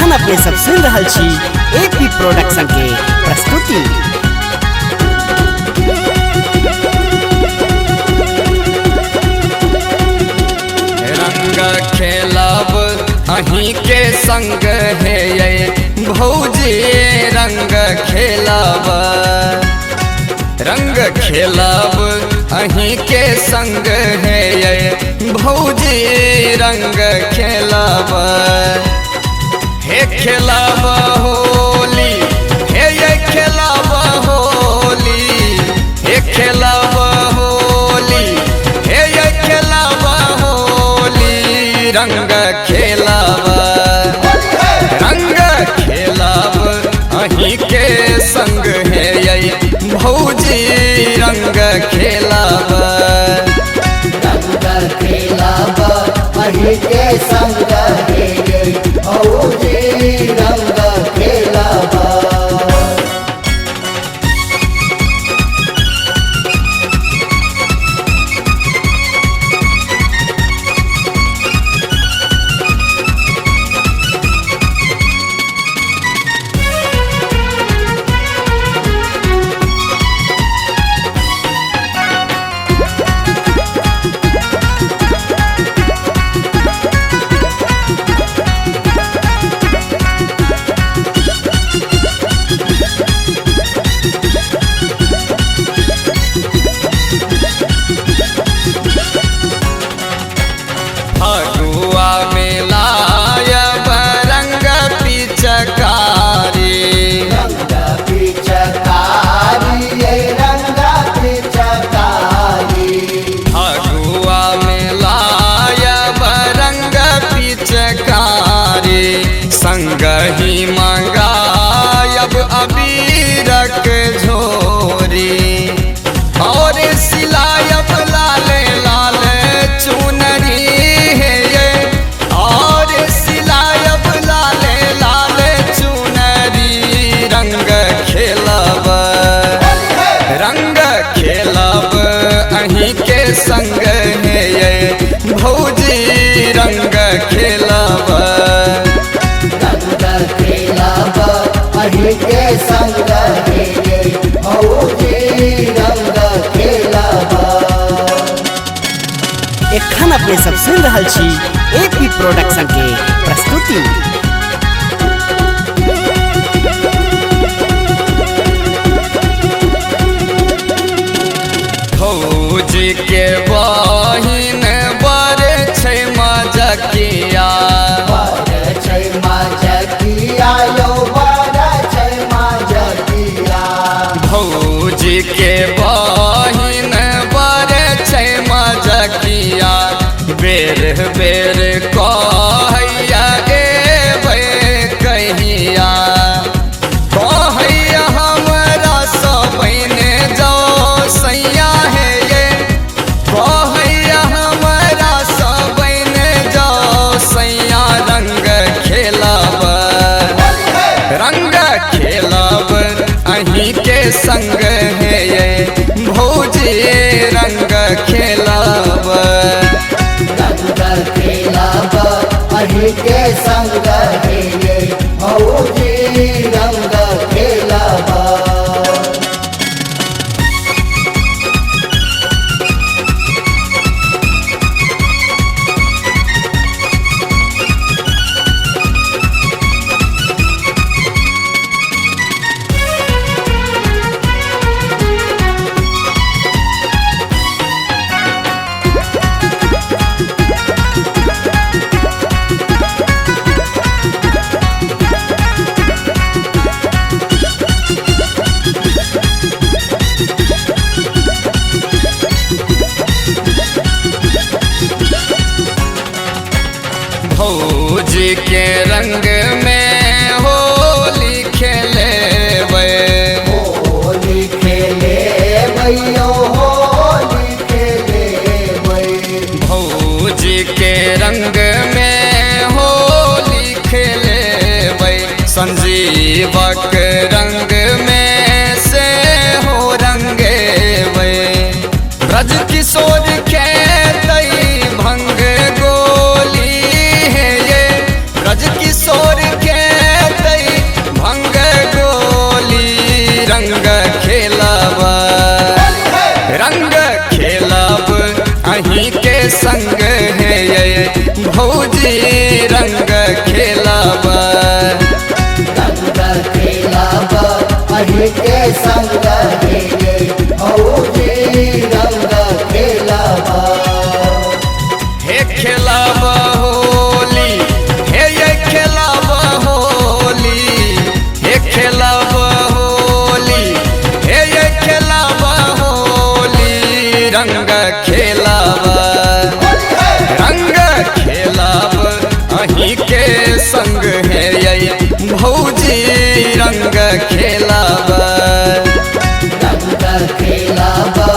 एखन अपने सब सुन रहल छी एपी प्रोडक्शन के प्रस्तुति। रंग खेलब अहीं के संग है ये भौजी, रंग खेलब रंग खेलब अहीं के संग है ये भौजी, रंग खेलब हे खेलब होली, हे ये खेलब होली, हे खेलब होली, हे ये खेलब होली, रंग खेलब रंग खेलब अहीं के संग है ये भौजी, रंग खेलब रंग खेलब अहीं के संग है ये भौजी, रंग खेलब। फगुआ में लायब रंग पिचकारी, रंग पिचकारी ये रंग पिचकारी, फगुआ में लायब रंग पिचकारी, संग ही मंगायब अबीरक झोरी, और सिलायब लाल लाल चुनरी है ये, और सिलायब लाल लाल चुनरी, रंग खेलब रंग खेलब अहीं के संग है ये भौजी, रंग खेलब रंग खेलब अहीं के संग है ये भौजी, रंग खेलब। एखन अपने सब सुन रहल छी एपी प्रोडक्शन के प्रस्तुति। भौजी के बहिन बर छै मजकिया, बर छै मजकिया यौ बर छै मजकिया, भौजी के बहिन बर छै मजकिया, बेर बेर कहैया एबै कहिया, कहैया हमरा सब बहिने जाओ सैया है ये, कहैया हमरा सब बहिने जाओ सैया, रंग खेलब रंग खेलब अहीं के संग है ये भौजी, रंग खेलब रंग खेलब अहीं के संग है ये भौजी, रंग खेलब। भौजी के रंग में होली खेलेबै, होली खेलेबै यौ होली खेलेबै, भौजी के रंग में होली खेलेबै, संजीवक रंग में से हो रंगेबै, ब्रज किशोर के भंग गोली है ये, ब्रज किशोर के संग है ये भौजी रंग खेलाबा रंग खेलाबा अही के संग हे भौजी रंग खेलाबा हे खेलाबा होली हे ये खेलाबा होली हे खेलाबा होली हे ये खेलाबा होली रंग खेलाबा रंग खेलाबा अही के संग है ये भौजी रंग खेलाबा रंग खेलाबा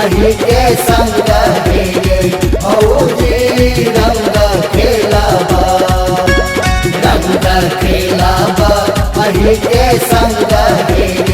अही के संग हे भौजी रंग खेलाबा रंग खेलाबा अही के संग हे